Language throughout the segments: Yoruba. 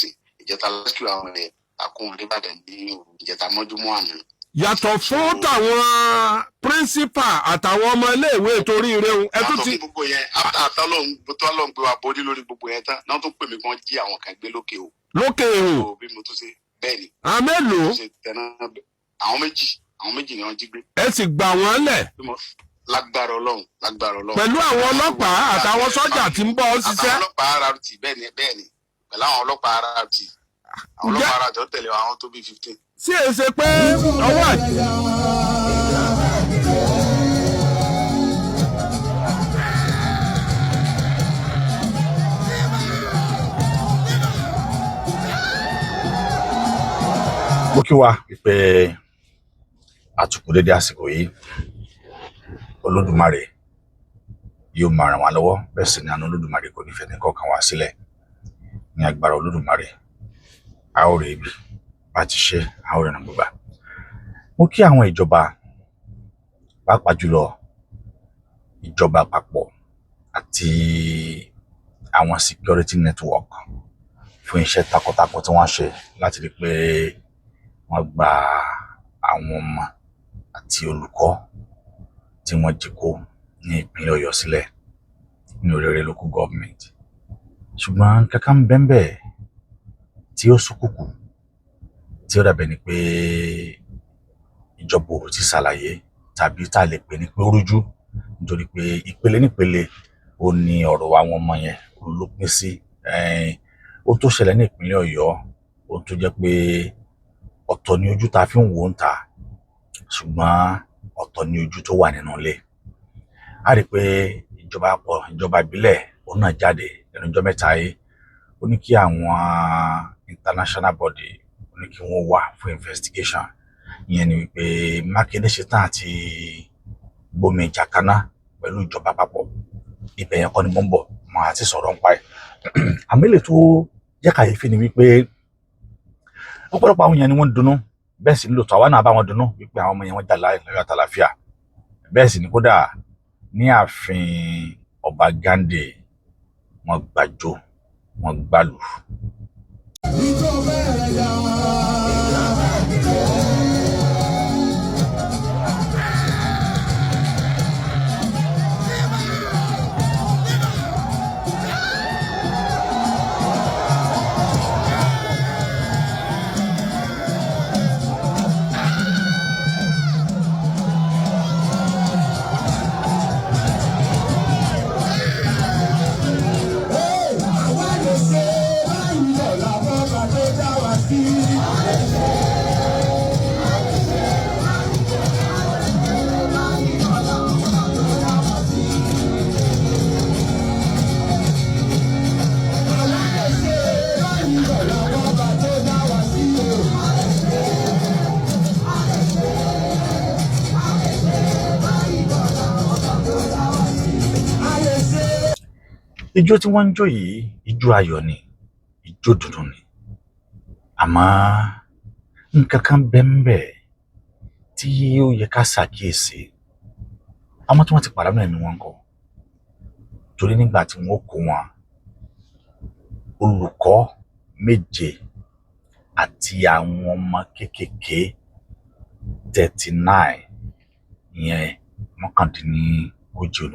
sí ìjẹta lásìkò àwọn ẹ̀ àkóhùn nìbàdàn ní ìjẹta mọ́júmọ́ àná. Yàtọ̀ fún tàwọn principal àtàwọn ọmọ iléèwé torí rẹ̀ ẹ tún ti. gbogbo yẹn àtọ́lọ́hún gbé wa borí lórí gbogbo yẹn tán náà tún pè mí kàn jí àwọn kan gbé lókè o. lókè o. bí mo tún ṣe bẹ́ẹ̀ ni. àwọn mélòó. àwọn méjì ni wọ́n jí gbé. ẹ sì gbà wọ́n lẹ̀. lágbára Ọlọ́run. pẹ̀lú àwọn ọlọ́pàá àtàwọn sọ́jà tí ń bọ́ ọ ṣiṣẹ́. àtàwọn ọlọ́pàá RRT bẹ́ẹ̀ ni pẹ̀lú àwọn ọlọ́pàá RRT. àwọn ọlọ́pàá RRT ó tẹ̀lé àwọn tó bí 15. sí èsè pé ọwọ́ àti. mo kí wa pé àtùkù dédé àsìkò yìí Olódùmarè yóò máa ràn wá lọ́wọ́ bẹ́ẹ̀ sì ni àánú Olódùmarè kò ní fẹ́ ní kọ̀ọ̀kan wá sílẹ̀ ní agbára Olódùmarè a ó rè ibi bá ti ṣe a ó rẹ̀ nà gbogbo. mo kí àwọn ìjọba pàápàá jùlọ ìjọba àpapọ̀ àti àwọn security network fún iṣẹ́ takuntakun tí wọ́n ṣe láti rí pé wọ́n gba àwọn ọmọ àti olùkọ́ tí wọ́n jí kó ní ìpínlẹ̀ Ọ̀yọ́ sílẹ̀ ní Òrèrè local government. ṣùgbọ́n kankan bẹ́ẹ̀ tí ó ṣókùnkùn tí ó dàbẹ̀ ni pé ìjọba ò ti ṣàlàyé tàbí tá a lè pè ní pé ó rújú nítorí pé ìpele nípele ó ní ọ̀rọ̀ àwọn ọmọ yẹn ló pín sí. ó tó ṣẹlẹ̀ ní ìpínlẹ̀ Ọ̀yọ́ ó tó jẹ́ pé ọ̀tọ̀ ni ojú tá fi ń wò ń ta ṣùgbọ́n ọ̀tọ̀ ni ojú tó wà nínú ilé. a rí i pé ìjọba ìbílẹ̀ òun náà jáde lẹ́nu ọjọ́ mẹ́ta yìí ó ní kí àwọn international body ó ní kí wọ́n wá fún investigation. ìyẹn ni wípé Mákindé ṣetán àti gbomi ìjà kaná pẹ̀lú ìjọba àpapọ̀. ibẹ̀ yẹn kọ́ ni mo ń bọ̀ mọ́ àti sọ̀rọ̀ ń pa ẹ̀. àmì tó jẹ́ kàyéfì ni wípé ọ̀pọ̀lọpọ̀ àwọn èèyàn ni wọ́n ń dunnú bẹ́ẹ̀ sì nílò tó àwa náà bá wọn dunnú wípé àwọn ọmọ yẹn wọ́n jà láyọ̀ àtàlàfíà. bẹ́ẹ̀ sì ni kódà ní ààfin ọba Ghande wọ́n gbàjó wọ́n gbàlù. ijó tí wọ́n ń jó yìí ijó ayọ̀ ni ijó dùnnú ni àmọ́ nǹkan kan bẹ́ẹ̀ tí ó yẹ ká ṣàkíyèsí. àwọn tí wọ́n ti pàdánù ẹ̀mí wọn kọ́ torí nígbà tí wọ́n kó wọn olùkọ́ 7 àti àwọn ọmọ kéékèèké 39 ìyẹn 39 ni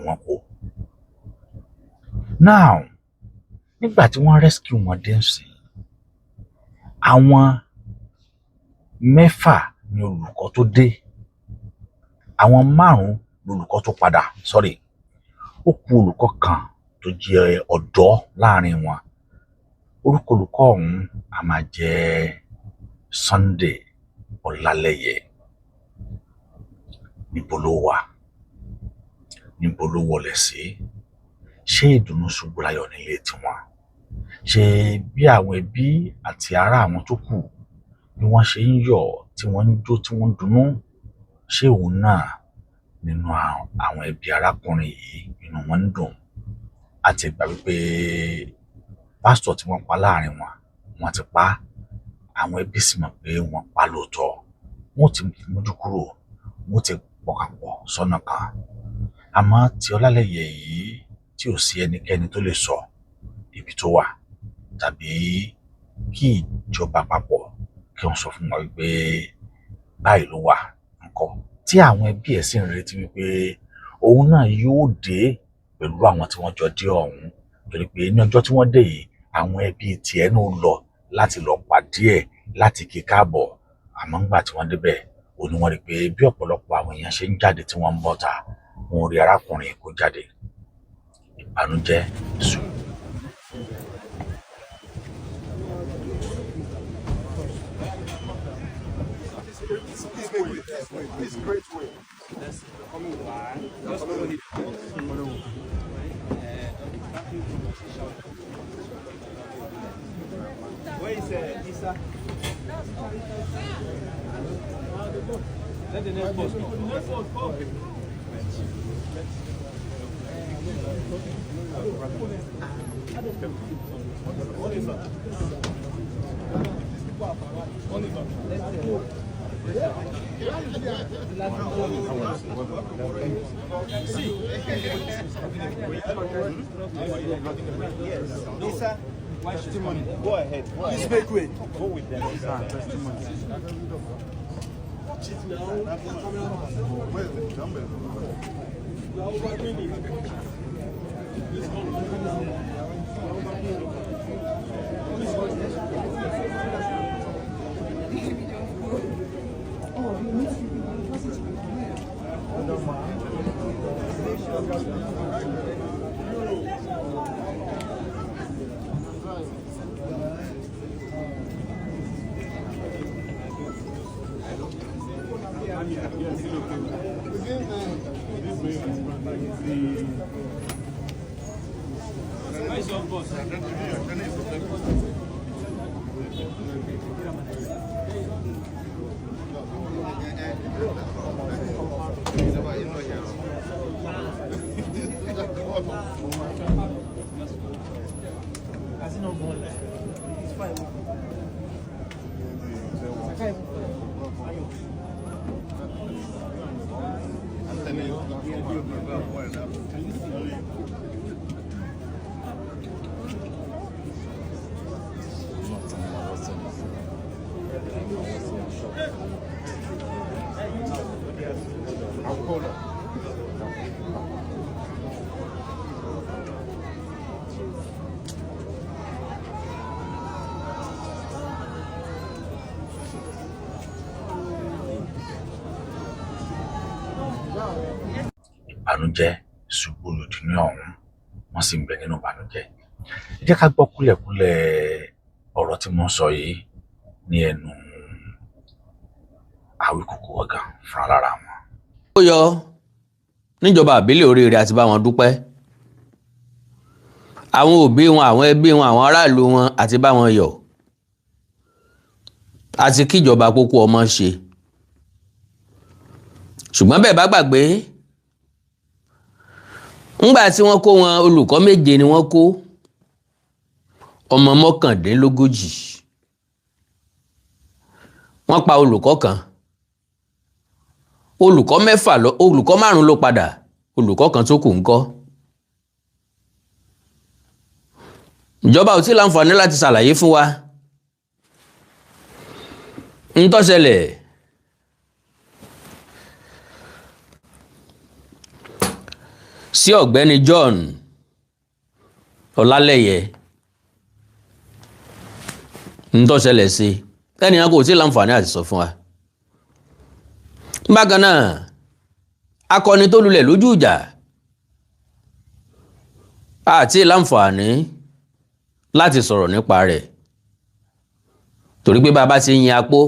wọ́n kó. now nígbà tí wọ́n rescue wọn dé nsìn àwọn 6 ni olùkọ́ tó dé àwọn 5 lolùkọ́ tó padà ó kù olùkọ́ kan tó jẹ́ ọ̀dọ́ láàrin wọn. orúkọ olùkọ́ ọ̀hún a máa jẹ́ Sunday Ọlálẹ́yẹ. níbo ló wà níbo ló wọlé sí? ṣé ìdùnnú ṣubú láyọ̀ nílé tiwọn? ṣé bí àwọn ẹbí àti ará àwọn tó kù bí wọ́n ṣe ń yọ̀ tí wọ́n ń jó tí wọ́n ń dunnú, ṣé òun náà nínú àwọn ẹbí arákùnrin yìí inú wọn ń dùn? àti ìgbà wípé pásítọ̀ tí wọ́n pa láàrin wọn wọ́n ti pa àwọn ẹbí sì mọ̀ pé wọ́n pa lóòótọ́, wọ́n ti mójú kúrò, wọ́n ti pọkàpọ̀ sọ́nà kan. àmọ́ tí Ọlálẹ́yẹ yìí tí ò sí ẹnikẹ́ni tó lè sọ ibi tó wà tàbí kí ìjọba àpapọ̀ kí wọ́n sọ fún wa wípé báyìí ló wà nǹkan tí àwọn ẹbí ẹ̀ sì ń retí wípé òun náà yóò dé pẹ̀lú àwọn tí wọ́n jọ dé ọ̀hún torí pé ní ọjọ́ tí wọ́n dé yìí àwọn ẹbí tiẹ̀ náà lọ láti lọ pàdé ẹ̀ láti kí káàbọ̀ àmọ́ ńgbà tí wọ́n débẹ̀ ó ní wọ́n rí pé bí ọ̀pọ̀lọpọ̀ àwọn èèyàn ṣe ń jáde tí wọ́n ń bọ̀ ta wọn rí arákùnrin kó jáde ìbànújẹ́ sùn. Where is Isa? Let the next boss come. Isa, testimony. Go ahead. Please make way. Go with them. Testimony. Where's the number? ìbànújẹ́ ṣubú lòdì ní ọ̀hún wọ́n sì ń bẹ nínú ìbànújẹ́. ẹ jẹ́ ká gbọ́ kúlẹ̀kúlẹ̀ ọ̀rọ̀ tí mo ń sọ yìí ní ẹnu Àwíkòkò ọ̀gá fúnra lára wọn. ó yọ níjọba àbílẹ̀ Oríire àti bá wọn dúpẹ́ àwọn òbí wọn àwọn ẹbí wọn àwọn aráàlú wọn àti bá wọn yọ̀ àti kíjọba kókó ọmọ ṣe ṣùgbọ́n bẹ́ẹ̀ bá gbàgbé ńgbà tí wọ́n kó wọn olùkọ́ 7 ni wọ́n kó ọmọ 39 wọ́n pa olùkọ́ kan olùkọ́ 5 ló padà olùkọ́ kan tó kù ńkọ́ ìjọba ò tí láǹfààní láti ṣàlàyé fún wa ń tó ṣẹlẹ̀ sí ọ̀gbẹ́ni John Ọlálẹ́yẹ ń tó ṣẹlẹ̀ sí ẹnìyàn kò tí láǹfààní àti sọ fún wa. bákan náà akọni tó lulẹ̀ lójú ìjà àti láǹfààní láti sọ̀rọ̀ nípa rẹ̀ torí pé bàbá ti yin apó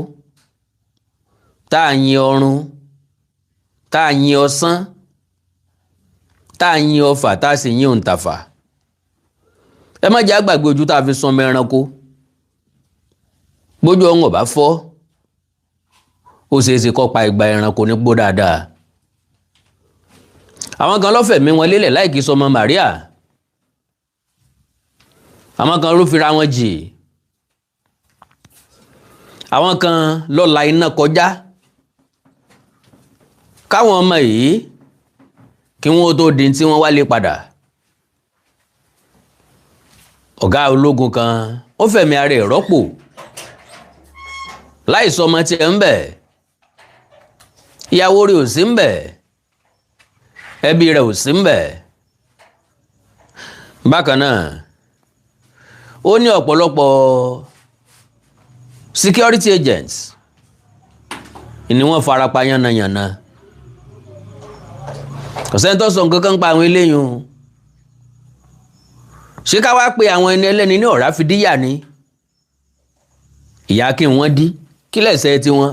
tá a yin ọrùn tá a yin ọsán tá a yin ọfà tá a sì yin òǹtàfà ẹ má jẹ́ àgbàgbé ojú tá a fi sọmọ ẹranko bójú ọ̀hún ọ̀bá fọ́ ó ṣeéṣe kó pa igba ẹranko nígbó dáadáa àwọn kan ló fẹ̀mí wọn lélẹ̀ láì kí sọmọ Màríà àwọn kan ló fira wọn jì àwọn kan ló la iná kọjá káwọn ọmọ yìí kí wọ́n tó di tí wọ́n wálé padà ọ̀gá ológun kan ó fẹ̀mí ara ẹ̀ rọ́pò láìsọ ọmọ tiẹ̀ ń bẹ̀, ìyàwó rẹ̀ ò sí ń bẹ̀, ẹbí rẹ̀ ò sí ń bẹ̀. Bákan náà ó ní ọ̀pọ̀lọpọ̀ security agents ni wọ́n farapa yánnayànna. Kò sẹ́ni tó sọ nǹkan kan pa àwọn eléyìí o. Ṣé ká wá pé àwọn ẹni ẹlẹ́ni ní ọ̀rá fi díyà ni? Ìyá kí wọ́n dí, kí lẹ́sẹ̀ tí wọ́n.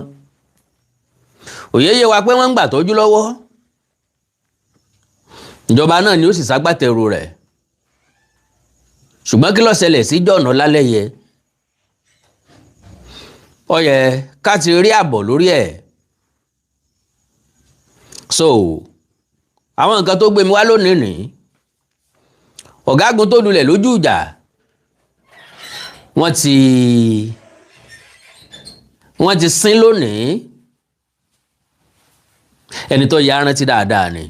Òye yé wa pé wọ́n ń gbà tọ́jú lọ́wọ́. Ìjọba náà ni ó sì ṣagbátẹrù rẹ̀. Ṣùgbọ́n kí ló ṣẹlẹ̀ sí John Ọlálẹ́yẹ? Ó yẹ ká ti rí àbọ̀ lórí ẹ̀. So àwọn nǹkan tó gbé mi wá lónìí nìyí. Ọ̀gágun tó lulẹ̀ lójú ìjà wọ́n ti sin lónìí. Ẹni tó yẹ arántí dáadáa ni.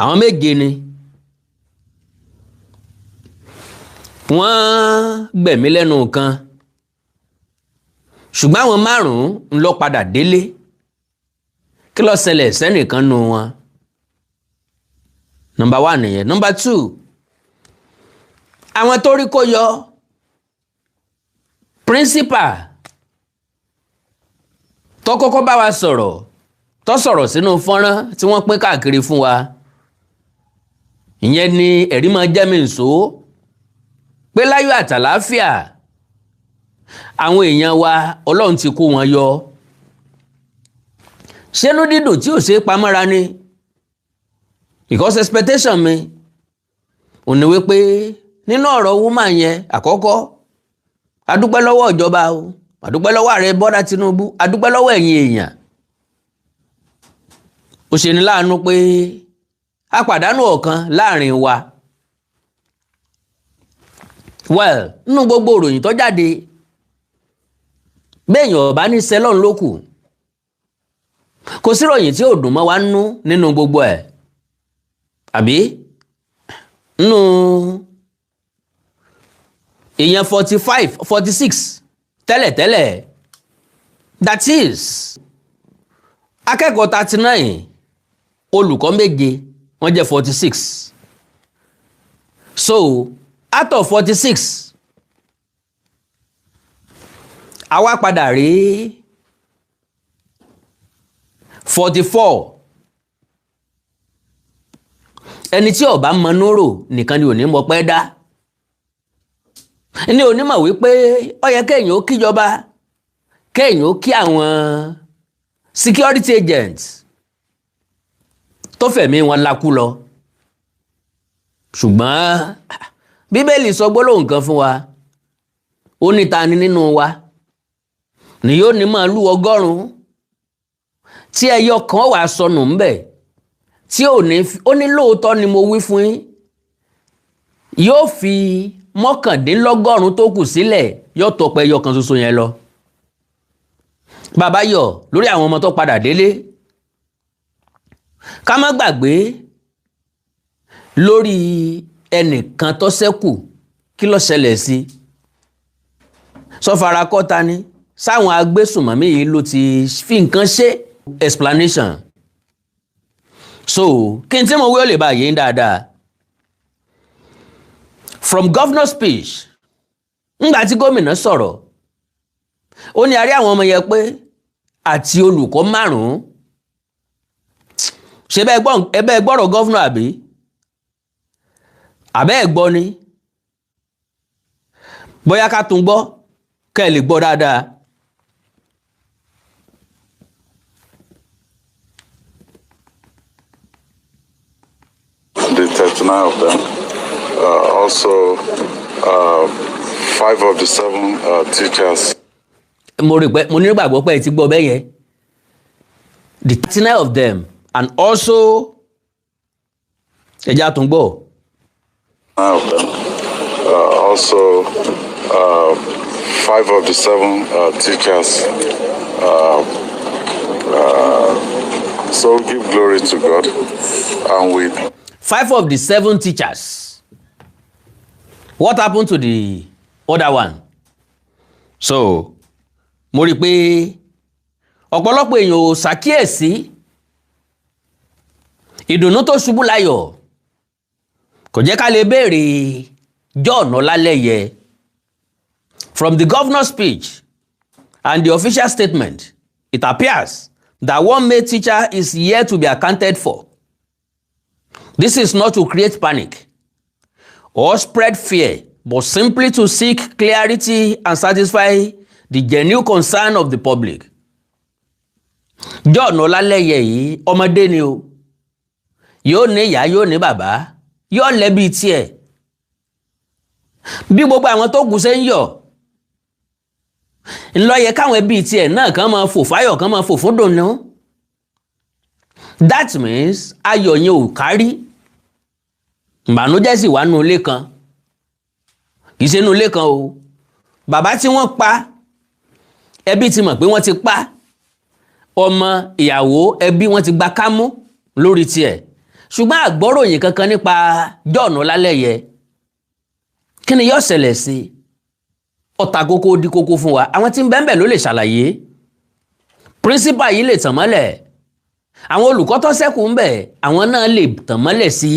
Àwọn méje ni wọ́n gbẹ̀mí lẹ́nu kan, ṣùgbọ́n àwọn 5 ń lọ padà délé. Kí ló ṣẹlẹ̀ sẹ́nìkan nù wọn? Number 1 nìyẹn. Number 2, àwọn tó rí kó yọ principal tó kọ́kọ́ bá wa sọ̀rọ̀, tó sọ̀rọ̀ sínú fọ́nrán tí wọ́n pín káàkiri fún wa. Ìyẹn ni ẹ̀rí máa jẹ́ mi nsó pé láyọ̀ àtàláfíà àwọn èèyàn wa Ọlọ́run ti kó wọn yọ. Ṣénú dídùn tí ò ṣe é pamọ́ra ni? Because expectation mi ò ní wípé nínú ọ̀rọ̀ woman yẹn àkọ́kọ́, adúpẹ́ lọ́wọ́ ìjọba o, adúpẹ́ lọ́wọ́ ààrẹ Bọ́lá Tinubu, adúpẹ́ lọ́wọ́ ẹ̀yin èèyàn. Ó ṣe ní láàánú pé a pàdánù ọ̀kan láàrin wa. Well, nínú gbogbo ìròyìn tó jáde, béèyàn ọ̀bá ní sẹ́lọ̀n lókù, kò sí ìròyìn tí ò dùn mọ́ wa nú nínú gbogbo ẹ̀. Àbí nínú èèyàn 45, 46 tẹ́lẹ̀tẹ́lẹ̀, that is akẹ́kọ̀ọ́ 39, olùkọ́ 7, wọ́n jẹ́ 46. So out of 46, àwa padà rí 44. Ẹni tí ó bá mọnúrò nìkan ni ò ní mọ̀ pẹ́ dá. Ní onímọ̀ wípé ó yẹ kéèyàn ó kíjọba, kéèyàn ó kí àwọn security agents tó fẹ̀mí wọn lakú lọ. Ṣùgbọ́n Bíbélì sọ gbólóhùn kan fún wa. Ó ní ta ni nínú wa ni yóò ní màálù 100 tí ẹyọ kan wà sọnù ńbẹ̀, tí ó ní lóòótọ́ ni mo wí fún yín, yóò fi 99 tó kù sílẹ̀, yóò tọpẹ ẹyọ kan ṣoṣo yẹn lọ. Bàbá yọ̀ lórí àwọn ọmọ tó padà délé. Ká má gbàgbé lórí ẹnìkan tó ṣẹ́kù, kí ló ṣẹlẹ̀ sí? Sọ́fara kọ́ta ni sáwọn agbésùnmọ̀mí yìí ló ti fi nǹkan ṣe explanation. So kí n tí mo wí ó lè bá yín dáadáa. From governor speech, ńgbà tí gómìnà sọ̀rọ̀, ó ní a rí àwọn ọmọ yẹn pé àti olùkọ́ 5. Ṣé bẹ́ẹ̀ gbọ́rọ̀ gọ́vnà àbí? Àbẹ́ ẹ̀ gbọ́ ni? Bóyá ká tún gbọ́ kẹ́ ẹ lè gbọ́ dáadáa. The 39 of them, also 5 of the 7 teachers. Mo nígbàgbọ́ pé ẹ ti gbọ́ bẹ́ẹ̀ yẹn. The 39 of them and also ẹja tún gbọ́. Of them, also 5 of the 7 teachers. So give glory to God, and we 5 of the 7 teachers. What happened to the other one? So, mo rí pé ọ̀pọ̀lọpọ̀ èèyàn ò ṣàkíyèsí ìdùnnú tó ṣubú láyọ̀ kò jẹ́ ká lè béèrè John Ọlálẹ́yẹ. From the governor's speech and the official statement, it appears that one male teacher is yet to be accounted for. This is not to create panic or spread fear, but simply to seek clarity and satisfy the genuine concern of the public. John Ọlálẹ́yẹ yìí ọmọdé ni o, yóò ní ìyá yóò ní bàbá, yóò lẹ́bi tiẹ̀. Bí gbogbo àwọn tó kù ṣe ń yọ̀, ńlọ yẹ káwọn ẹbí tiẹ̀ náà kàn máa fò fáyọ̀ kàn máa fò fún dùnnú. That means ayọ̀ yẹn ò kárí. Ìbànújẹ́ sì wà nínú ilé kan. Kì í ṣe nínú ilé kan o. Bàbá tí wọ́n pa, ẹbí ti mọ̀ pé wọ́n ti pa. Ọmọ, ìyàwó, ẹbí wọ́n ti gba kámú lórí tiẹ̀. Ṣùgbọ́n àgbọ́ròyìn kankan nípa John Ọlálẹ́yẹ. Kí ni yóò ṣẹlẹ̀ sí? Ọ̀tà kókó di kókó fún wa. Àwọn tí ń bẹ́ẹ̀ ló lè ṣàlàyé. Principal yìí lè tàn mọ́lẹ̀. Àwọn olùkọ́ tó ṣẹ́kù ń bẹ̀, àwọn náà lè tàn mọ́lẹ̀ sí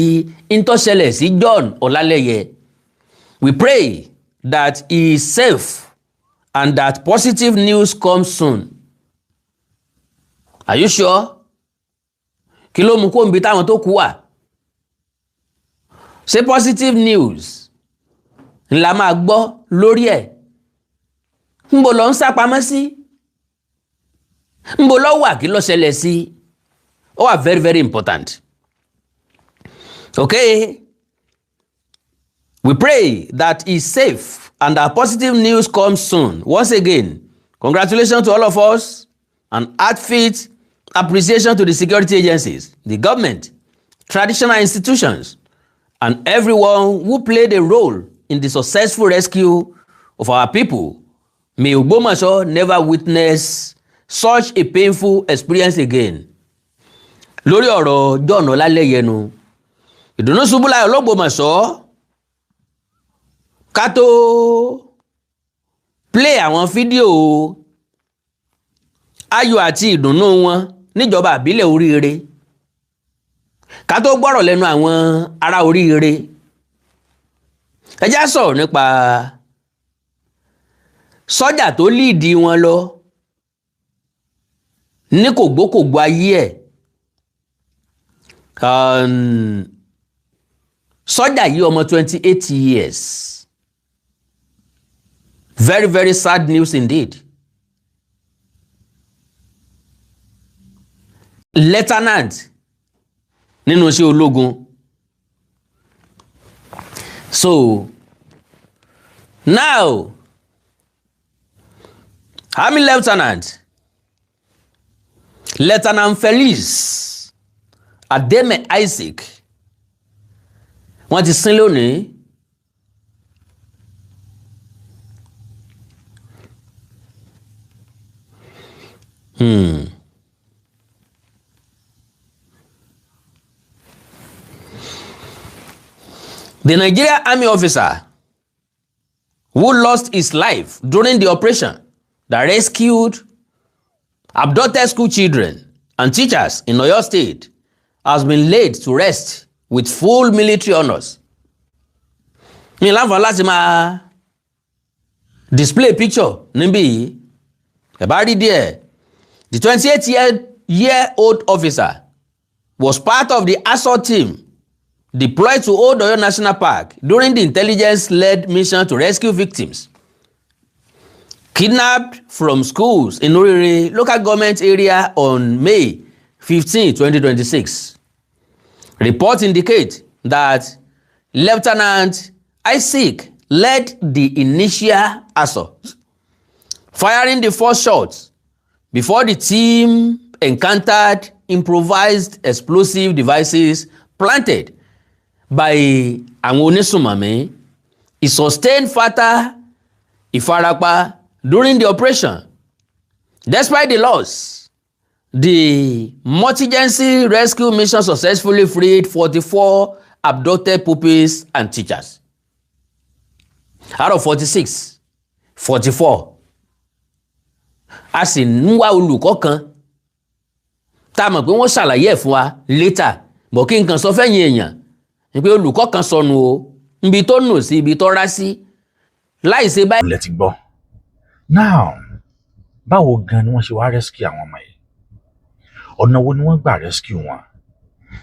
ìtọ́ṣẹlẹ̀ sí John Ọlálẹ́yẹ. We pray that he is safe and that positive news comes soon. Are you sure? Kí ló mú kó ń bi táwọn tó kú wà? Ṣé positive news ńlá máa gbọ́ lórí ẹ̀? Ńbo lọ ń sá pamọ́ sí? Ńbo lọ wà kí ló ṣẹlẹ̀ sí? Ó wà very very important. Okay? We pray that he's safe and that positive news comes soon. Once again, congratulations to all of us and heartfelt appreciation to the security agencies, the government, traditional institutions, and everyone who played a role in the successful rescue of our people. May Ògbómọ̀ṣọ́ never witness such a painful experience again. Lórí ọ̀rọ̀ John Ọlálẹ́yẹ nu, ìdùnnú ṣubú láyọ̀ l'Ógbómọ̀ṣọ́. Ká tó play àwọn fídíò ayọ̀ àti ìdùnnú wọn níjọba àbílẹ̀ Oríire. Ká tó gbọ́rọ̀ lẹ́nu àwọn ará Oríire. Ẹ já sọ̀rọ̀ nípa sọ́jà tó líìdì wọn lọ ní kògbókògbó ayé ẹ̀. Sọ́jà yìí ọmọ 28 years. Very very sad news indeed. Lieutenant nínú iṣẹ́ ológun. So now Army Lieutenant Felix Ademe Isaac wọ́n ti sin lónìí. The Nigerian Army officer who lost his life during the operation that rescued abducted school children and teachers in Oyo State has been laid to rest with full military honors. Mi láǹfààní láti máa display picture níbí yìí. Ẹ bá rí díẹ̀. The 28-year-old officer was part of the assault team deployed to Old Oyo National Park during the intelligence-led mission to rescue victims kidnapped from schools in Orire local government area on May 15, 2026. Reports indicate that Lieutenant Isaac led the initial assault, firing the first shots before the team encountered improvised explosive devices planted by àwọn onísùnmọ̀mí. He sustained fatal ìfarapa during the operation. Despite the loss, the multi-agency rescue mission successfully freed 44 abducted pupils and teachers. Out of 46, 44. A sì ń wá olùkọ́ kan tá a mọ̀ pé wọ́n ṣàlàyé ẹ̀ fún wa later, bọ̀ kí n kàn sọ fẹ́yìn èèyàn ni pé olùkọ́ kan sọnù o, ibi tó nù sí ibi tó rá sí láì ṣe báyìí. Let it go. Now, báwo gan ni wọ́n ṣe wá rescue àwọn ọmọ yìí? Ọ̀nà wo ni wọ́n gbà rescue wọn?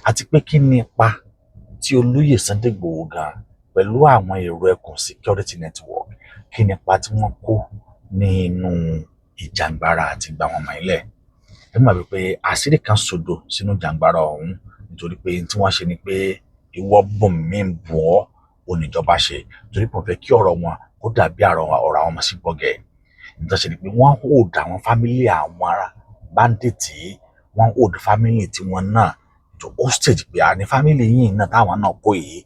Àti pé kí ni ipa tí olóyè Sunday Igboho gan pẹ̀lú àwọn èrò ẹkùn security network, kí ni ipa tí wọ́n kó nínú ìjàngbara àti ìgbà wọn mọ̀ ilẹ̀? Ẹ mọ̀ wípé àṣírí kan sọdọ̀ sínú ìjàngbara ọ̀hún nítorí pé tí wọ́n ṣe ni pé ìwọ bùn mí bùn ọ́ oníjọba ṣe torí pé wọ́n fẹ́ kí ọ̀rọ̀ wọn kó dàbí ọ̀rọ̀ àwọn ọmọ sí gbọ́gẹ̀. Nítorí ṣe ni pé wọ́n hold àwọn fámílì àwọn ará bandits, wọ́n hold fámílì tí wọ́n náà to hostage pé àní fámílì yìí náà táwọn náà kó yìí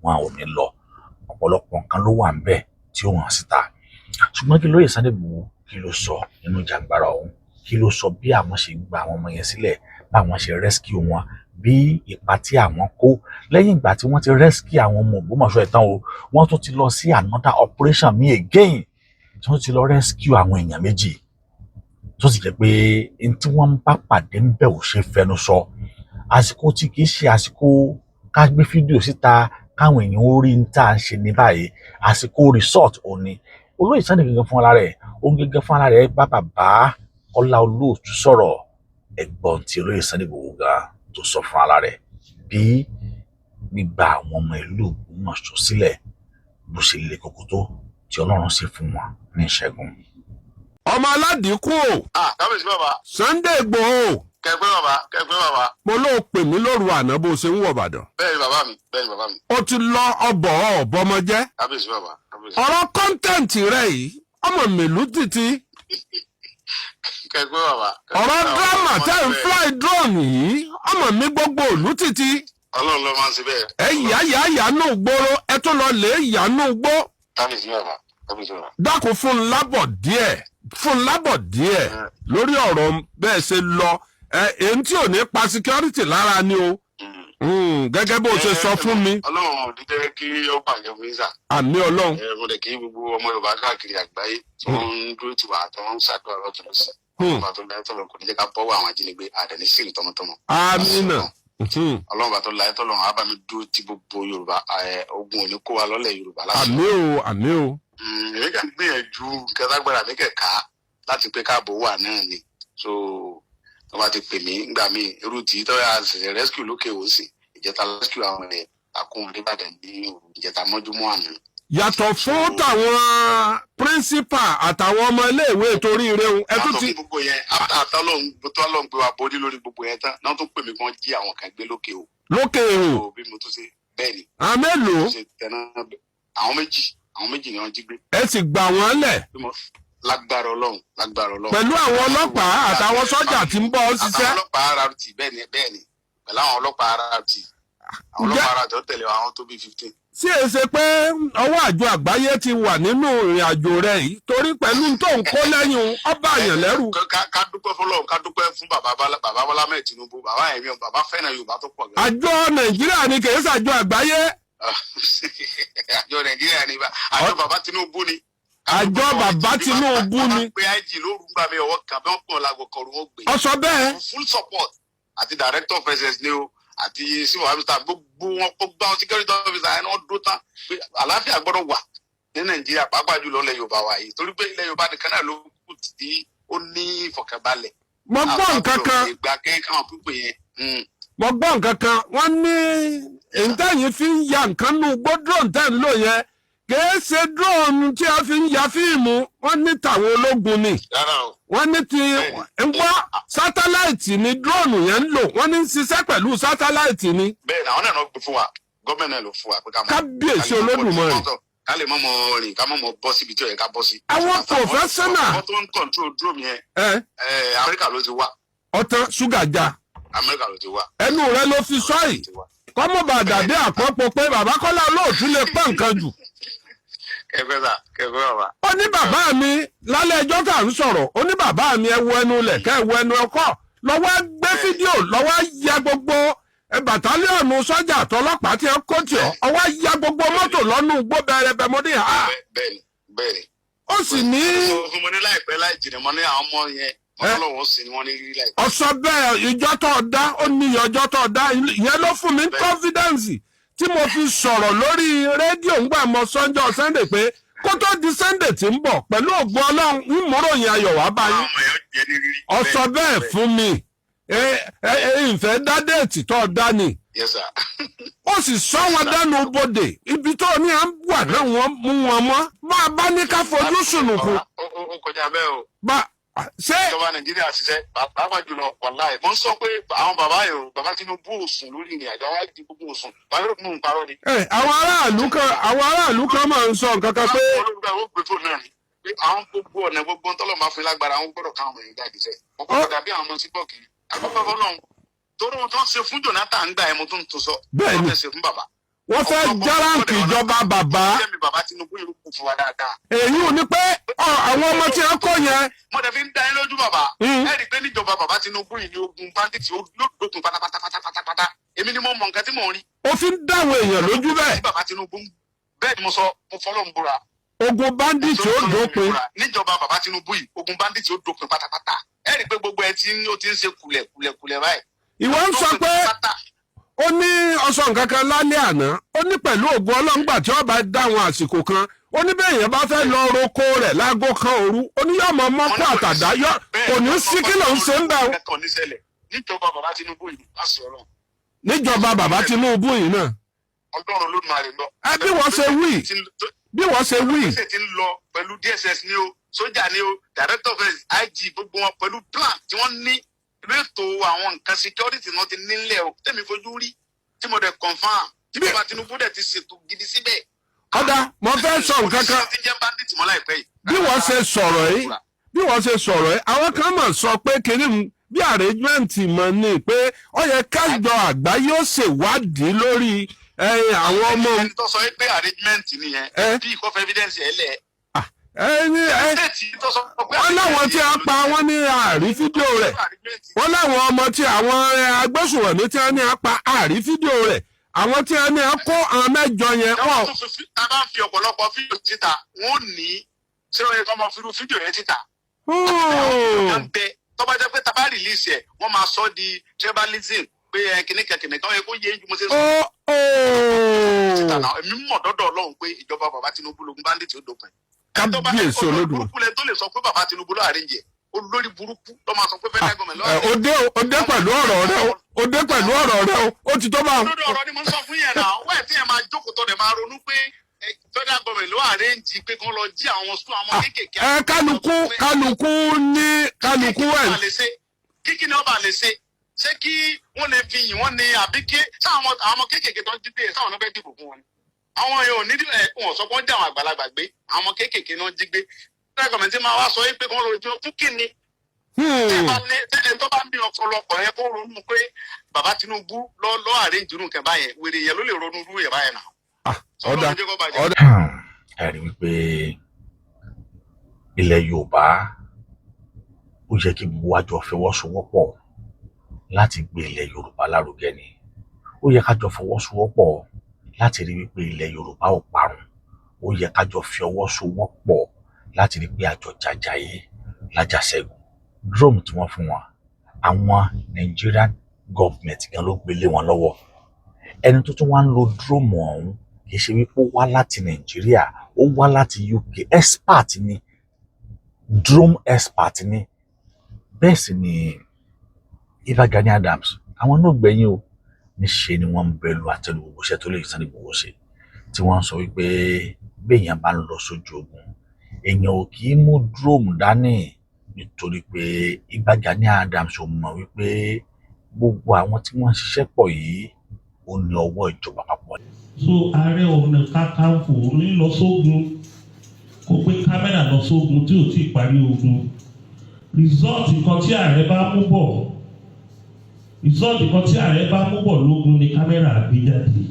wọn ò ní lọ. Ọ̀pọ̀lọpọ̀ nǹkan ló wà ńbẹ̀ tí ó hàn síta. Ṣùgbọ́n kí lóye Sunday Igboho kí ló sọ nínú ìjàngbara ọ̀hún? Kí ló sọ bí àwọn ṣe gba àwọn ọmọ yẹn sílẹ̀, bí àwọn ṣe rescue wọn, bí ipa tí àwọn kó lẹ́yìn ìgbà tí wọ́n ti rescue àwọn ọmọ Ògbómọ̀ṣọ́ ìtàn o, wọ́n tún ti lọ sí another operation mi again tí wọ́n ti lọ rescue àwọn èèyàn méjì tó sì jẹ́ pé n tí wọ́n bá pàdé ń bẹ̀ ò ṣe fẹnu sọ. Àsìkò tí kì í ṣe àsìkò ká gbé fídíò síta káwọn èèyàn ó rí ń tá à ń ṣe ní báyìí, àsìkò resort òní. Olóyè Sunday gẹ́gẹ́ fún ara rẹ̀, ó gẹ́gẹ́ fún ara rẹ̀ bá bàbá Ọlá Olóòtú sọ̀rọ̀. Ẹ̀gbọ́n tí olóyè Sunday Igboho gan tó sọ fún ara rẹ̀ bí gbígba àwọn ọmọ ìlú Ògbómọ̀ṣọ́ sílẹ̀ bó ṣe le koko tó tí Ọlọ́run ṣe fún wọn ní ìṣẹ́gun. ọmọ aládìíkù o. kábíyèsí bàbá. Sunday Igboho. kẹgbẹ́ bàbá. mo ló pè mí lóru àná bó ṣe ń wọ̀ Ìbàdàn. bẹ́ẹ̀ni bàbá mi. ó ti lọ ọbọ̀ ọ̀bọmọjẹ́. kábíyèsí bàbá. ọ̀rọ̀ kọ́ńtẹ́ǹtì rẹ̀ yìí ọmọ mèlú títí. kẹgbẹ́ bàbá. ọ̀rọ̀ dírámà tẹ́ ń fly drone yìí ọmọ mi gbogbo òlú títí. Ọlọ́run ló máa ń ṣe bẹ́ẹ̀. ẹ yàánú gbòòrò ẹ tún lọ lè yàánú gbó. kábíyèsí bàbá. dákun fún lábọ̀ díẹ̀ lórí ọ̀rọ̀ bẹ́ẹ̀ ṣe lọ èyí tí ò ní pa security lára ni o gẹ́gẹ́ bó ṣe sọ fún mi. Ọlọ́run ò ní jẹ́ kí ó bàjẹ́ fún ìsà. àmì Ọlọ́run. mo lè kí gbogbo ọmọ Yorùbá káàkiri àgbáyé tí wọ́n ń dúró tì wá tí wọ́n ń ṣàdúrà lọ́tún lọ́sí. ọlọ́run tó láyé tọ́lọ̀ kò ní jẹ́ ká bọ́wọ́ àwọn ajínigbé àdẹ̀ní sí tọmọtọmọ. àmínà. ọlọ́run bá tó láyé tọ́lọ̀ á bá mi dúró tí gbogbo Yorùbá ogun ò ní kó wa lọ́lẹ̀ Yorùbá lásán. àmì o. èmi kàn gbìyànjú nǹkan lágbára mi kẹ̀ka láti pé káàbò wà náà ni so wọ́n bá ti pè mí ngbà míì irú tí tọ́yà ṣẹ̀ṣẹ̀ rescue lókè òsì ìjẹta rescue àwọn ẹ̀ àkóhùn nìbàdàn ní ìjẹta mọ́júmọ́ àná. yàtọ̀ fún tàwọn principal àtàwọn ọmọ iléèwé torí ire òun ẹ tún ti. gbogbo yẹn àtàlọ́hún gbé wa bójú lórí gbogbo yẹn tán náà tún pè mí kàn jí àwọn kan gbé lókè o. lókè o. bí mo tún ṣe bẹ́ẹ̀ ni. àwọn mélòó. àwọn méjì ni wọ́n jí gbé. ẹ sì gbà wọ́n lẹ̀. lágbára Ọlọ́run. pẹ̀lú àwọn ọlọ́pàá àtàwọn sọ́jà tí ń bọ̀ ọ́ ṣiṣẹ́. àwọn ọlọ́pàá RRT bẹ́ẹ̀ ni pẹ̀lú àwọn ọlọ́pàá RRT àwọn ọlọ́pàá RRT ó tẹ̀lé àwọn tó bí 15. sí èsè pé ọwọ́ àjọ àgbáyé ti wà nínú ìrìn àjò rẹ̀ yìí torí pẹ̀lú tó ń kó lẹ́yìn ọba àyàn lẹ́rù. ká dúpẹ́ fọlọ́run ká dúpẹ́ fún bàbá Bọ́lá Ahmed Tinubu bàbá ẹ̀mí bàbá fẹ́ràn Yorùbá tó pọ̀ gan. àjọ Nàìjíríà ni kì í ṣàjọ àgbáyé. àjọ Nàìjíríà ni àjọ bàbá Tinubu ni. àjọ bàbá Tinubu ni. pé IG lóru gbà mí ọwọ́ kan bí wọ́n pọ̀ lágbo kọrù wọ́n gbé. ọsọ bẹ́ẹ̀. full support àti director of SS ni o àti civil officer gbogbo wọn kó gbá wọn security officer ẹni wọn dúró tán pé àlàáfíà gbọ́dọ̀ wà ní Nàìjíríà pàápàá jùlọ ilẹ̀ Yorùbá wa yìí torí pé ilẹ̀ Yorùbá nìkan náà ló kù tí ó ní ìfọ̀kànbalẹ̀. mo gbọ́ nǹkan kan wọ́n ní ìtẹ̀yìn fi ń ya nǹkan nù gbọ́ drone tẹ̀ ń lò yẹn kìí ṣe drone tí a fi ń ya fíìmù wọ́n ní tàwọn ológun ni wọ́n ní ti ń gbọ́ sátáláìtì ni drone yẹn ń lò wọ́n ní ń ṣiṣẹ́ pẹ̀lú sátáláìtì ni. bẹ́ẹ̀ ni àwọn náà ló gbé fún wa gọ́ọ̀mẹ̀ntì náà ló fún wa pé ká mọ̀ kábíyèsí Olódùmarè ká lè mọ̀ rìn ká mọ̀ bọ́ síbi tí ó yẹ ká bọ́ sí. àwọn professional. wọ́n tó ń control drone yẹn Amẹ́ríkà ló ti wá. ọ̀tán ṣúgà já. Amẹ́ríkà ló ti wá. ẹnu rẹ ló fi sọ yìí kọ́mọ̀ bá dàbí àpọ́pọ̀ pé bàbá Kọ́lá Olóòtú lè pẹ́ nǹkan jù. kẹfẹ́ bàbá. ó ní bàbá mi lálẹ́ ẹjọ́ tá à ń sọ̀rọ̀ ó ní bàbá mi ẹ wo ẹnu lẹ̀ kẹ́ ẹ wo ẹnu ọkọ̀ lọ́wọ́ gbé fídíò lọ́wọ́ ya gbogbo bàtálíọ̀nù sọ́jà àtọlọ́pàá tí ẹ kó tì ọ́ ọwọ́ ya gbogbo mọ́tò lọ́nù gbó bẹ̀rẹ̀ mo ní ha. bẹ́ẹ̀ni. ó sì ní. fún mo ní láìpẹ́ láì jìnnà mo ní àwọn ọmọ yẹn ọlọ́wọ́ sì ni wọ́n ní rí láìpẹ́. ọ̀sọ̀ bẹ́ẹ̀ ìjọ tó dá ó ní ọjọ́ tó dá ìyẹn ló fún mi confidence tí mo fi sọ̀rọ̀ lórí rédíò ńgbà mọ́ Sunday pé kó tó di Sunday tí ń bọ̀ pẹ̀lú ògbó Ọlọ́run ń múròyìn ayọ̀ wá báyìí. ọ̀sọ̀ bẹ́ẹ̀ fún mi ìfẹ́ dá déètì tó dá ni. ó sì sọ wọn dánú bodè ibi tó ní à ń wà náà wọ́n mú wọn mọ́ bá a bá ní ká fojú sùnùkùn. ó kọjá bẹ́ẹ̀ o. ṣé ìjọba Nàìjíríà ṣiṣẹ́ pàápàá jùlọ wàláì mo ń sọ pé àwọn bàbá yìí o bàbá Tinubu òsùn lórí ìrìn àjò àwọn àti gbogbo òsùn bàbá yóò mú un parọ́ ni. àwọn aráàlú kan máa ń sọ nǹkan kan pé. olùgbà ó gbé fóònù náà ni pé àwọn gbogbo ọ̀nà gbogbo ntọ́lọ̀ máa fún lágbára àwọn gbọ́dọ̀ káwọn ọmọ yìí jáde sẹ́ ọkọ̀ dàbí àwọn ọmọ sí bọ́ọ̀kì àkọ́kọ́ fọlọ́run torí wọn tó ń ṣe fún Jonathan gbà ẹ̀ mo tó ń tó sọ wọ́n fẹ́ ṣe fún bàbá. wọ́n fẹ́ járáǹkì ìjọba bàbá. bàbá Tinubu yìí kò fún wa dáadáa. èyí ò ní pé àwọn ọmọ tí wọ́n kọ́ yẹn. mo dẹ̀ fi ń dá yín lójú bàbá. ẹ rí i pé níjọba bàbá Tinubu yìí ni ogun bandits yóò dókun pátápátá èmi ni mo mọ nǹkan tí mò ń rí. ó fi ń dáwọn èèyàn lójú bẹ́ẹ̀. bàbá Tinubu bẹ́ẹ̀ ni mo sọ mo fọlọ́ ń búra. ogun bandits yóò dópin. níjọba bàbá Tinubu yìí ogun bandits yóò dópin pátápátá ẹ rí i pé gbogbo ẹ ti ń ṣe kulẹ̀ báyìí. ìwọ ń sọ pé ó ní ọsọ nǹkan kan lálẹ́ àná ó ní pẹ̀lú ògùn ọlọ́ngbà tí wọ́n bá dáwọn àsìkò kan ó ní bẹ́ẹ̀ yẹn bá fẹ́ lọ roko rẹ̀ láago kan òru ó ní yóò mọ mọ́kó àtàdá kò ní sí kí ló ń ṣe ń bẹ̀ o. níjọba bàbá Tinubu yìí láti ọ̀rọ̀. níjọba bàbá Tinubu yìí náà. Ọlọ́run ló máa rè lọ. bí wọ́n ṣe wí. ṣe ti ń lọ pẹ̀lú DSS ni o sójà ni o director of IG gbogbo wọn pẹ̀lú plan tí wọ́n ní ètò àwọn nǹkan security náà ti nílẹ̀ o tẹ̀mí fojú rí tí mo dẹ̀ confam tí bàbá Tinubu dẹ̀ ti ṣètò gidi síbẹ̀. ọ̀dà mo fẹ́ sọ nǹkan kan bí wọ́n ṣe sọ̀rọ̀ yìí àwọn kan mọ̀ sọ pé kiri bí arrangement mọ̀ ni pé ó yẹ kájọ àgbáyé ó ṣèwádìí lórí àwọn ọmọ. ẹni tó sọ pé arrangement nìyẹn bí ìkọ́fẹ́ evidence ẹ̀ lẹ̀. wọ́n láwọn tí a pa wọ́n ní àrí fídíò rẹ̀ wọ́n láwọn ọmọ tí àwọn agbésùnwọ̀n ní tí wọ́n ní a pa àrí fídíò rẹ̀ àwọn tí wọ́n ní a kó àwọn mẹ́jọ yẹn pọ̀. a bá ń fi ọ̀pọ̀lọpọ̀ fídíò síta wọ́n ní ṣé wọ́n yẹ kí wọ́n máa fi irú fídíò yẹn síta. tọ́ba jẹ́ pé tábà rìlíìsì ẹ̀ wọ́n máa sọ di tribalism pé kìnìkan yẹ kó yé ju mo ṣe sọ. èmi mọ̀ dọ́dọ̀ Ọlọ́run pé ìjọba bàbá Tinubu lógun bandit ó dópin. kábíyèsí olódùn. burúkú lẹ tó lè sọ pé bàbá Tinubu ló àríyìn olórí burúkú ló máa sọ pé fẹ́ẹ́ gọ́ọ̀mẹ̀ lọ́wọ́. òde pẹ̀lú ọ̀rọ̀ rẹ ó ti tó bá. olórí ọ̀rọ̀ ni mo sọ fún yẹn náà wẹ́ẹ̀ tí yẹn máa jókòó tó dẹ̀ máa ronú pé fẹ́ẹ́ gọ́ọ̀mẹ̀ ló àríyìn pé kán lọ jí àwọn sùn àwọn kéékèèké. kálukú ẹ̀. kíkí ni ọba lè ṣe ṣé kí wọ́n lè fi yìn wọ́n ní àbí ké sáwọn ọmọ kéékèèké tó ń jí pé sáwọn náà fẹ́ dìbò fún wọn ni. àwọn yẹn ò ní wọn sọ pé wọ́n jẹ́ àwọn àgbàlagbà gbé àwọn kéékèèké náà jí gbé gọ́ọ̀mẹ̀ntì máa wá sọ pé kán lọ jọ fún kíni. tẹ́lẹ̀ tó bá ń bí ọ̀pọ̀lọpọ̀ yẹn kó ronú pé bàbá Tinubu lọ́ àrẹ́jì irú nǹkan báyẹn wèrè yẹn ló lè ronú irú yẹn báyẹn náà. ẹ rí wípé ilẹ̀ Yorùbá ó yẹ kí gbogbo wa jọ fọwọ́sowọ́pọ̀ láti gbé ilẹ̀ Yorùbá lárugẹ ni ó yẹ ká jọ fọwọ́sowọ́pọ̀ láti rí wípé ilẹ̀ Yorùbá ò parun ó yẹ ká jọ fi ọwọ́ sowọ́pọ̀ láti rí pé àjọ jàjàyè lájàṣẹ́gun drone tí wọ́n fún wọn àwọn Nigerian government gan ló gbélé wọn lọ́wọ́ ẹni tó tún wá ń lo drone ọ̀hún kì í ṣe wípé ó wá láti Nàìjíríà ó wá láti UK expert ni drone expert ni bẹ́ẹ̀ sì ni Eva Gani Adams àwọn náà gbẹ̀yìn o níṣe ni wọ́n ń bẹ̀lú àtẹnu gbogbo iṣẹ́ tó lè sáré gbogbo ṣe tí wọ́n sọ wípé béèyàn bá ń lọ sójú ogun èèyàn ò kì í mú drone dání nítorí pé Eva Gani Adams ò mọ̀ wípé gbogbo àwọn tí wọ́n ń ṣiṣẹ́ pọ̀ yìí ó ní ọwọ́ ìjọba papọ̀. So Ààrẹ Ọ̀nà Kakanfò ní lọ sógun kó gbé kámẹ́rà lọ sógun tí ò tí ì parí ogun result nǹkan tí ààrẹ bá mú bọ̀ lógun ni kámẹ́rà gbé jáde.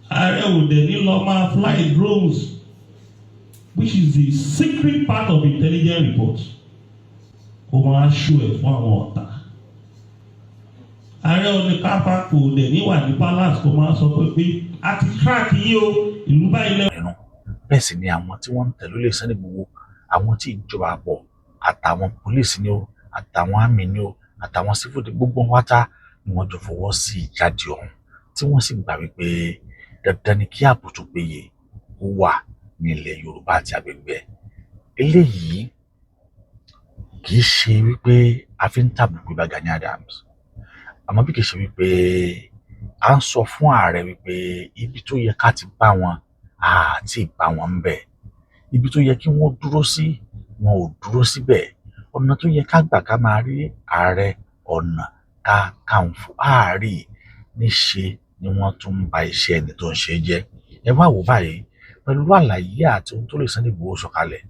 Ààrẹ ò dẹ̀ ní lọ máa fly drones which is the secret part of intelligence report kó máa ṣó ẹ̀ fún àwọn ọ̀tá Ààrẹ Ọ̀nà Kakanfò dẹ̀ níwà ní palace kó máa sọ pé a ti crack yìí o ìlú báyìí lẹ́wọ̀n. Bẹ́ẹ̀ sì ni àwọn tí wọ́n ń tẹ̀lé lè sẹ́ni gbogbo àwọn tí ìjọba àpọ̀ àtàwọn pólíìsì ni ó àtàwọn àmì ni ó àtàwọn sífòdì gbogbo wáta ni wọ́n jọ fọwọ́ sí ìjáde ọ̀hún tí wọ́n sì gbà wípé dandan ni kí ààbò tó péye ó wà ní ilẹ̀ Yorùbá àti agbègbè. Eléyìí kì í ṣe wípé a fi ń tàbùkù bá Gani Adams, àmọ́ bí kì í ṣe wípé à ń sọ fún ààrẹ wípé ibi tó yẹ ká ti bá wọn àti bá wọn ń bẹ̀, ibi tó yẹ kí wọ́n dúró sí wọn ò dúró síbẹ̀, ọ̀nà tó yẹ ká gbà ká máa rí Ààrẹ Ọ̀nà Kakanfò àárí níṣe ni wọ́n tún ń ba iṣẹ́ ẹni tó ń ṣe jẹ́. Ẹ wá wò báyìí pẹ̀lú àlàyé àti ohun tó lè Sunday Igboho sọ̀kalẹ̀,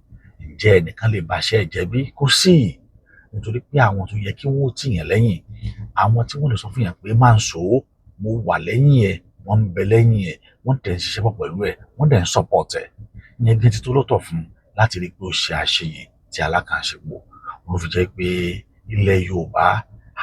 ǹjẹ́ ẹnìkan lè bàṣẹ́ ẹ̀jẹ̀ bí? Kò sí, nítorí pé àwọn tó yẹ kí wọ́n tì yàn lẹ́yìn, àwọn tí wọ́n lè sọ fún yàn pé máa ń sọ ó mo wà lẹ́yìn ẹ̀, wọ́n ń bẹ lẹ́yìn ẹ̀, wọ́n tẹ̀ ń ṣiṣẹ́ pọ̀ pẹ̀lú ẹ̀, wọ́n dẹ̀ ń support ẹ̀. Ìyẹn bí ti tó lọ́tọ̀ fún láti rí pé ó ṣe àṣeyẹ tí alákànṣepọ̀. Wọ́n fi jẹ́ pé ilẹ̀ Yorùbá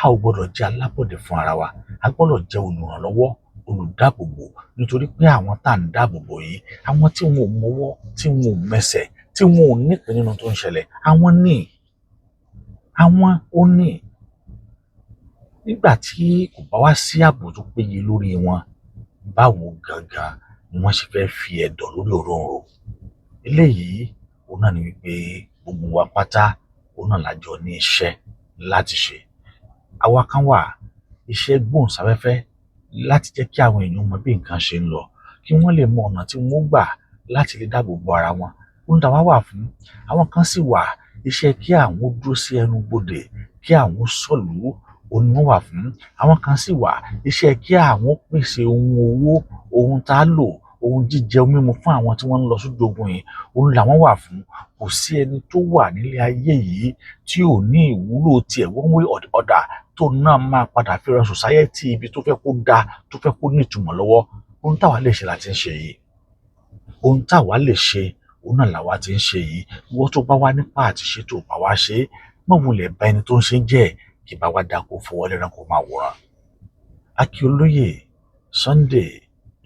a ò gbọ́dọ̀ jẹ́ alábọ̀dé fún ara wa, a gbọ́dọ̀ jẹ́ olùrànlọ́wọ́, olùdáàbòbò, nítorí pé àwọn tá à ń dáàbòbò yìí, àwọn tí wọn ò mọwọ́, tí wọn ò mẹsẹ̀, tí wọn ò nípìn nínú tó ń ṣẹlẹ̀, àwọn ò ní. Nígbà tí kò bá wá sí ààbò tó péye lórí wọn, báwo gangan ni wọ́n ṣe fẹ́ fi ẹ̀dọ̀ lórí òróǹro? Eléyìí òun náà ni wípé gbogbo wa pátá òun náà lájọ ní iṣẹ́ láti ṣe. Àwa kan wà iṣẹ́ gbóhùnsáfẹ́fẹ́ láti jẹ́ kí àwọn èèyàn mọ bí nǹkan ṣe ń lọ, kí wọ́n lè mọ ọ̀nà tí wọ́n gbà láti lè dáàbò bo ara wọn. Ohun tàwa wà fún. Àwọn kan sì wà iṣẹ́ kí àwọn dúró sí ẹnu bodè, kí àwọn sọ̀lú òun ni wọ́n wà fún. Àwọn kan sì wà iṣẹ́ kí àwọn pèsè ohun owó, ohun tá a lò, ohun jíjẹ mímu fún àwọn tí wọ́n ń lọ sójú ogun yìí, òun làwọn wà fún. Kò sí ẹni tó wà nílé ayé yìí tí ò ní ìwúlò tiẹ̀ one way or the other tó náà máa padà fi ran society ibi tó fẹ́ kó dáa, tó fẹ́ kó ní ìtumọ̀ lọ́wọ́. Ohun táwa lè ṣe láti ń ṣe yìí, ohun táwa lè ṣe òun náà làwa ti ń ṣe yìí. Wọ́n tó bá wá nípa àti ṣe tó bá wá ṣe, mọ̀múlẹ̀ bá ẹni tó ń ṣe jẹ́ kí bá wá dáko fọwọ́ lẹ́ran kó máa wòran. Akíolóyè Sunday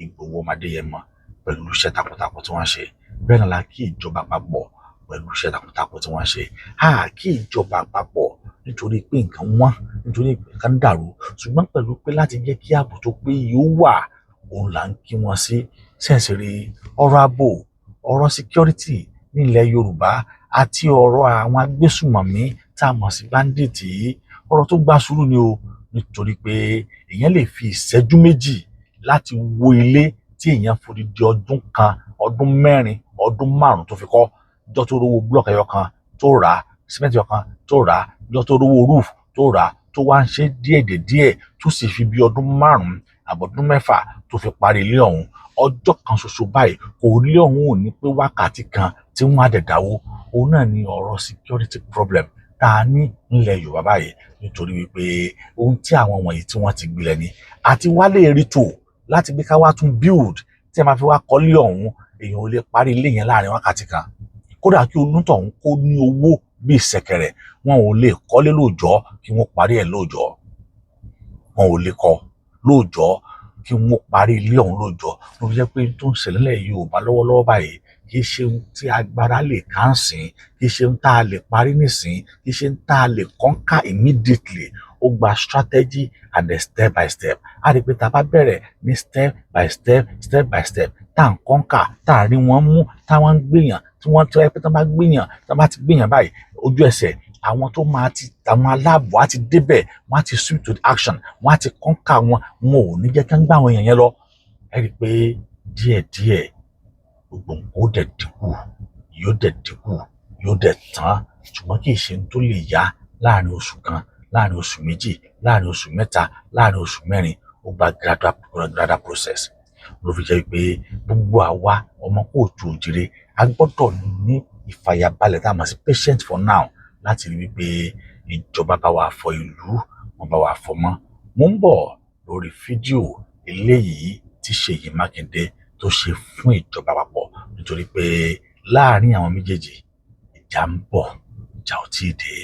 Igboho Adéyẹmọ pẹ̀lú iṣẹ́ takuntakun tí wọ́n ṣe, bẹ́ẹ̀ náà la kí ìjọba àpapọ̀ pẹ̀lú iṣẹ́ takuntakun tí wọ́n ṣe. Kí ìjọba àpapọ̀ nítorí pé nǹkan wọ́n, nítorí pé nǹkan dàrú, ṣùgbọ́n pẹ̀lú pé láti jẹ́ kí ààbò tó pé yóò wà, òun là ń kí wọn sí. Sẹ́ǹsìrì ọ̀rọ̀ ààbò, ọ̀rọ̀ security nílẹ̀ Yorùbá àti ọ̀rọ̀ àwọn agbésùmọ̀mí tá a mọ̀ sí bandit yìí, ọ̀rọ̀ tó gba sùúrù ni o, nítorí pé èèyàn lè fi ìṣẹ́jú méjì láti wo ilé tí èèyàn forí di ọdún kan, ọdún mẹ́rin, ọdún márùn-ún tó fi kọ́, jọ́ tó rówó blọọkì ẹyọ kan tó rà á, símẹ́ǹtì ẹyọ kan tó rà á, jọ́ tó rówó roof tó rà á, tó wá ń ṣe díẹ̀ tó sì fi bí ọdún márùn-ún àbọ̀dún mẹ́fà tó fi parí ilé ọ̀hún. Ọjọ́ kan ṣoṣo báyìí kò ilé ọ̀hún ò ní pé wákàtí kan tí wọ́n á dẹ̀ dáwó. Òun náà ni ọ̀rọ̀ security problem tá a ní nílẹ̀ Yorùbá báyìí, nítorí wípé ohun tí àwọn wọ̀nyí tí wọ́n ti gbilẹ̀ ni àti wálé rí tò láti gbé ká wá tún build tí ẹ máa fi wá kọ́lé ọ̀hún, èèyàn ò lè parí ilé yẹn láàrin wákàtí kan. Kódà kí onítọ̀hún kó ní owó bíi ṣẹ̀kẹ̀rẹ̀, wọn ò lè kọ́lé lóòjọ́ kí wọ́n parí ẹ̀ lóòjọ́. Wọn ò lè kọ́ lóòjọ́ kí wọ́n parí ilé ọ̀hún lóòjọ́. Ló fi jẹ́ pé tó ń ṣẹlẹ̀ nílẹ̀ Yorùbá lọ́wọ́lọ́wọ́ báyìí kì í ṣe ohun tí agbára lè kánṣin, kì í ṣe ohun tá a lè parí nísìn, kì í ṣe ohun tá a lè conquer immediately. Ó gba strategy and a step by step. A rí pé tá a bá bẹ̀rẹ̀ ní step by step tá à ń conquer, tá à rí wọn mú, táwọn ń gbìyàn, tí wọ́n ti rẹ́ pé tá bá gbìyàn, tá bá ti gbìyàn báyìí ojú ẹsẹ̀ àwọn tó máa ti, àwọn aláàbò á ti débẹ̀, wọ́n á ti swim to the action, wọ́n á ti conquer wọn ò ní jẹ́ kí wọ́n gbá àwọn èèyàn yẹn lọ. Ẹ rí pé díẹ̀díẹ̀ gbogbo nǹkan ó dẹ̀ dínkù, yóò dẹ̀ tán, ṣùgbọ́n kì í ṣe tó lè yá láàrin oṣù kan, láàrin oṣù méjì, láàrin oṣù mẹ́ta, láàrin oṣù mẹ́rin. Ó gba gradual process. Ló fi jẹ́ pé gbogbo àwa ọmọ kóòtù òjìrè a gbọ́dọ̀ ní ìfàyàbalẹ̀ tá a mọ̀ sí patient for now láti rí wípé ìjọba bá wa fọ ìlú, wọn bá wa fọ mọ́. Mo ń bọ̀ lórí fídíò eléyìí tí Ṣèyí Mákindé tó ṣe fún ìjọba àpapọ̀, nítorí pé láàrin àwọn méjèèjì ìjà ń bọ̀, ìjà ò tíì dé.